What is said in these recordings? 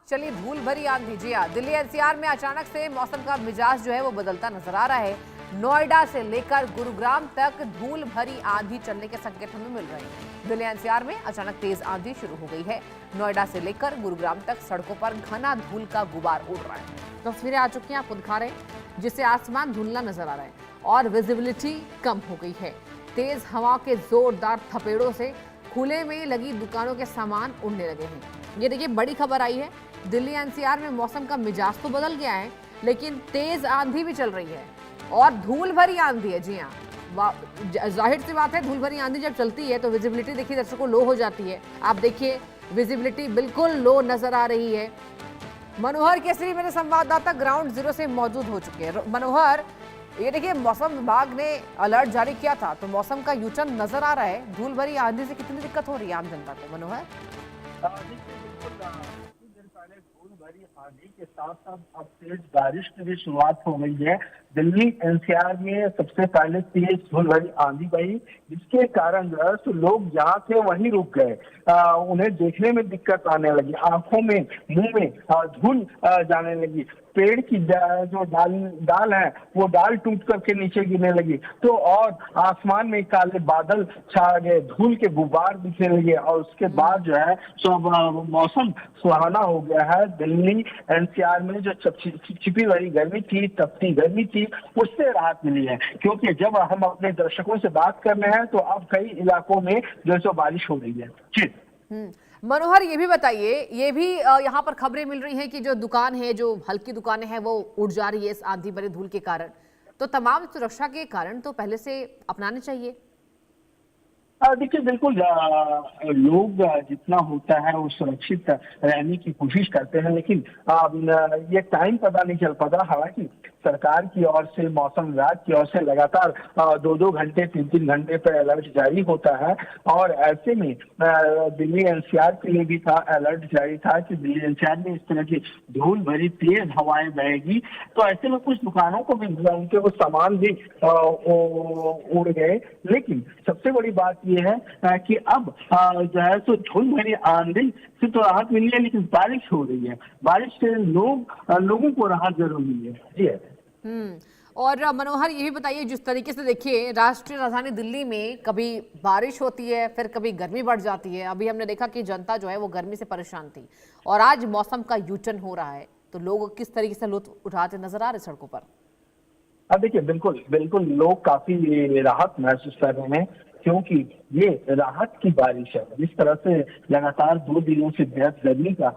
चलिए धूल भरी आंधी। जी हाँ, दिल्ली एनसीआर में अचानक से मौसम का मिजाज जो है वो बदलता नजर आ रहा है। नोएडा से लेकर गुरुग्राम तक धूल भरी आंधी चलने के संकेत हमें मिल रहे हैं। दिल्ली एनसीआर में अचानक तेज आंधी शुरू हो गई है। नोएडा से लेकर गुरुग्राम तक सड़कों पर घना धूल का गुबार उड़ रहा है। तस्वीरें आ चुकी हैं, आप खुद दिखा रहे हैं, जिससे आसमान धुंधला नजर आ रहा है और विजिबिलिटी कम हो गई है। तेज हवा के जोरदार थपेड़ों से खुले में लगी दुकानों के सामान उड़ने लगे हैं। ये देखिए, बड़ी खबर आई है। दिल्ली एनसीआर में मौसम का मिजाज तो बदल गया है, लेकिन तेज आंधी भी चल रही है और धूल भरी आंधी है। जी हाँ, जाहिर सी बात है, धूल भरी आंधी जब चलती है तो विजिबिलिटी देखिए दर्शकों लो हो जाती है। आप देखिए, विजिबिलिटी बिल्कुल लो नजर आ रही है। मनोहर केसरी मेरे संवाददाता ग्राउंड जीरो से मौजूद हो चुके हैं। मनोहर, ये देखिए, मौसम विभाग ने अलर्ट जारी किया था तो मौसम का यूटर्न नजर आ रहा है। धूल भरी आंधी से कितनी दिक्कत हो रही है आम जनता को, मनोहर? धूल भरी आंधी के साथ साथ अब तेज बारिश की भी शुरुआत हो गई है। दिल्ली एनसीआर में सबसे पहले तेज धूल भरी आंधी बही, जिसके कारण जो है तो लोग जहाँ थे वहीं रुक गए। उन्हें देखने में दिक्कत आने लगी, आंखों में, मुंह में धूल जाने लगी। पेड़ की जो डाल है वो डाल टूट करके नीचे गिरने लगी, तो और आसमान में काले बादल छा गए, धूल के गुब्बार दिखने लगे और उसके बाद जो है सब मौसम सुहाना हो गया है। दिल्ली एनसीआर में जो चिपचिपी भरी गर्मी थी, तपती गर्मी थी, उससे राहत मिली है। क्योंकि जब हम अपने दर्शकों से बात कर रहे हैं तो अब कई इलाकों में जो सो बारिश हो रही है। जी मनोहर, ये भी बताइए, ये भी यहाँ पर खबरें मिल रही हैं कि जो दुकान है, जो हल्की दुकानें हैं, वो उड़ जा रही है इस आंधी भरे धूल के कारण। तो तमाम सुरक्षा के कारण तो पहले से अपनाने चाहिए। देखिए, बिल्कुल लोग जितना होता है वो सुरक्षित रहने की कोशिश करते हैं, लेकिन ये टाइम पता नहीं चल पाता। हालांकि सरकार की ओर से, मौसम विभाग की ओर से लगातार 2-2 घंटे, 3-3 घंटे पर अलर्ट जारी होता है और ऐसे में दिल्ली एनसीआर के लिए भी था अलर्ट जारी था कि दिल्ली एनसीआर में इस तरह की धूल भरी तेज हवाएं बहेगी। तो ऐसे में कुछ दुकानों को भी, उनके वो सामान भी उड़ गए। लेकिन सबसे बड़ी बात ये है कि अब जो है तो धूल भरी आंधी से तो राहत मिली है, लेकिन बारिश हो रही है। बारिश से लोगों को राहत जरूर मिली है। जी है। और मनोहर, ये भी बताइए, जिस तरीके से देखिए राष्ट्रीय राजधानी दिल्ली में कभी बारिश होती है, फिर कभी गर्मी बढ़ जाती है। अभी हमने देखा कि जनता जो है वो गर्मी से परेशान थी और आज मौसम का यूटर्न हो रहा है, तो लोग किस तरीके से लुत्फ उठाते नजर आ रहे सड़कों पर? अब देखिए, बिल्कुल बिल्कुल लोग काफी राहत महसूस कर रहे हैं, क्योंकि ये राहत की बारिश है। जिस तरह से लगातार 2 दिनों से बेहद गर्मी का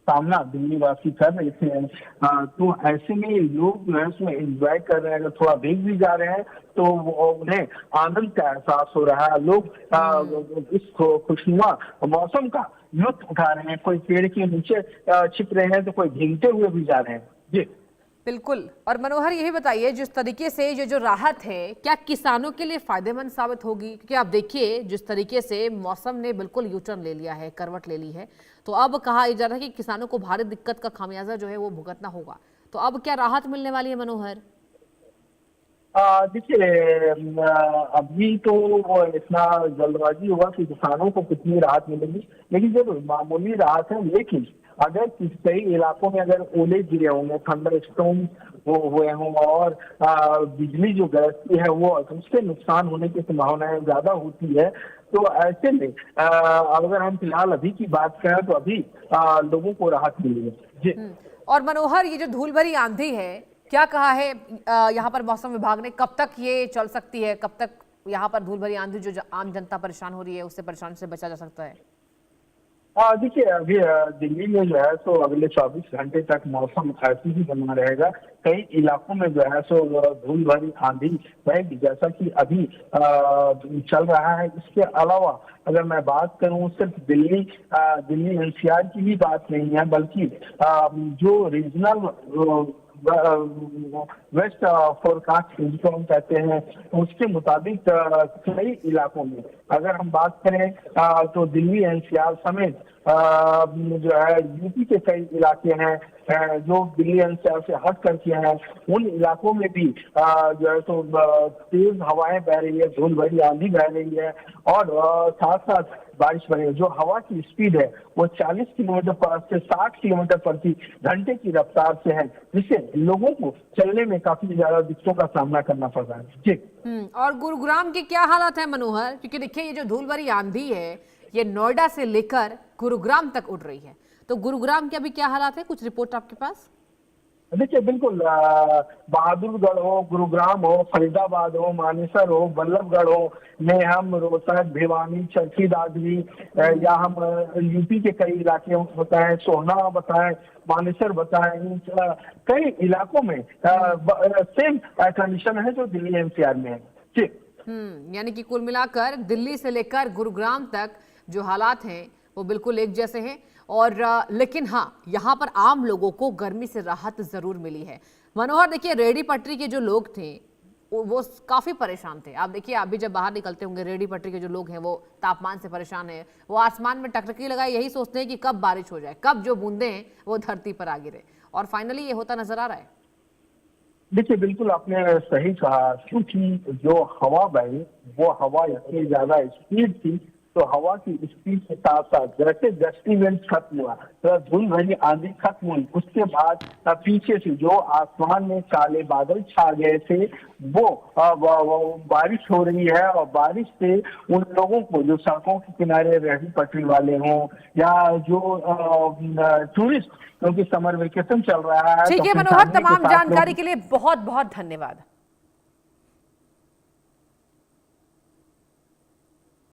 सामना दिल्ली वासी कर रहे थे, तो ऐसे में लोग जो है उसमें एंजॉय कर रहे हैं। अगर थोड़ा भीग भी जा रहे हैं तो उन्हें आनंद का एहसास हो रहा है। लोग इस खुशनुमा मौसम का लुत्फ उठा रहे हैं। कोई पेड़ के नीचे छिप रहे हैं तो कोई भीगते हुए भी जा रहे हैं। जी बिल्कुल। और मनोहर, यही बताइए, जिस तरीके से ये जो राहत है, क्या किसानों के लिए फायदेमंद साबित होगी? क्योंकि आप देखिए, जिस तरीके से मौसम ने बिल्कुल यूटर्न ले लिया है, करवट ले ली है, तो अब कहा जा रहा है कि किसानों को भारी दिक्कत का खामियाजा जो है वो भुगतना होगा। तो अब क्या राहत मिलने वाली है, मनोहर? देखिए, अभी तो इतना जल्दबाजी हुआ कि किसानों को कितनी राहत मिलेगी, लेकिन जब मामूली राहत है। लेकिन अगर कई इलाकों में अगर ओले गिरे होंगे, थंडर स्टॉर्म वो हुए हों और बिजली जो गिरती है वो, उससे नुकसान होने की संभावनाएं ज्यादा होती है। तो ऐसे में अगर हम फिलहाल अभी की बात करें तो अभी लोगों को राहत मिली है। जी और मनोहर, ये जो धूल भरी आंधी है, क्या कहा है यहाँ पर मौसम विभाग ने? कब तक ये चल सकती है? कब तक यहाँ पर धूल भरी आंधी जो आम जनता परेशान हो रही है उससे परेशानी से बचा जा सकता है? देखिए, अभी दिल्ली में जो है सो अगले 24 घंटे तक मौसम ऐसे ही बना रहेगा। कई इलाकों में जो है सो धूल भरी आंधी रहेगी, जैसा कि अभी चल रहा है। इसके अलावा अगर मैं बात करूं, सिर्फ दिल्ली एनसीआर की भी बात नहीं है, बल्कि जो रीजनल वेस्ट फोरकास्ट जिसको हम कहते हैं, उसके मुताबिक कई इलाकों में अगर हम बात करें तो दिल्ली एनसीआर समेत जो है यूपी के कई इलाके हैं जो दिल्ली एनसीआर से हट करके हैं, उन इलाकों में भी जो है तो तेज हवाएं बह रही है, धूल भरी आंधी बह रही है और साथ साथ बारिश बढ़ेगी। जो हवा की स्पीड है वो 40 किलोमीटर पर से 60 किलोमीटर प्रति घंटे की रफ्तार से है, जिससे लोगों को चलने में काफी ज्यादा दिक्कतों का सामना करना पड़ रहा है। जी। और गुरुग्राम के क्या हालात है मनोहर? क्योंकि देखिए ये जो धूल भरी आंधी है ये नोएडा से लेकर गुरुग्राम तक उड़ रही है, तो गुरुग्राम के अभी क्या हालात है? कुछ रिपोर्ट आपके पास? देखिए बिल्कुल, बहादुरगढ़ हो, गुरुग्राम हो, फरीदाबाद हो, मानेसर हो, बल्लभगढ़ हो, नेहम, रोहतक, भिवानी, चरखी दादरी, या हम यूपी के कई इलाके बताएं, सोहना बताएं, मानेसर बताएं, कई इलाकों में सेम कंडीशन है जो दिल्ली एनसीआर में है। जी। यानी कि कुल मिलाकर दिल्ली से लेकर गुरुग्राम तक जो हालात हैं वो बिल्कुल एक जैसे हैं। और लेकिन हाँ, यहाँ पर आम लोगों को गर्मी से राहत जरूर मिली है। मनोहर देखिए, रेहड़ी पटरी के जो लोग थे वो काफी परेशान थे। आप देखिए, आप भी जब बाहर निकलते होंगे, रेहड़ी पटरी के जो लोग हैं वो तापमान से परेशान है, वो आसमान में टकटकी लगाए यही सोचते हैं कि कब बारिश हो जाए, कब जो बूंदे हैं वो धरती पर आ गिरे, और फाइनली ये होता नजर आ रहा है। देखिए बिल्कुल आपने सही कहा, क्योंकि जो हवा बही वो हवा इतनी ज्यादा स्पीड थी, तो हवा की स्पीड के साथ साथ जैसे गस्टी विंड खत्म हुआ, तो धूल भरी आंधी खत्म हुई, उसके बाद पीछे से जो आसमान में काले बादल छा गए थे वो बारिश हो रही है। और बारिश से उन लोगों को जो सड़कों के किनारे रेहड़ी पटरी वाले हों या जो टूरिस्ट, क्योंकि समर वेकेशन चल रहा है। ठीक है तो मनोहर, फैमिली के तमाम साथ जानकारी लोग के लिए बहुत बहुत धन्यवाद।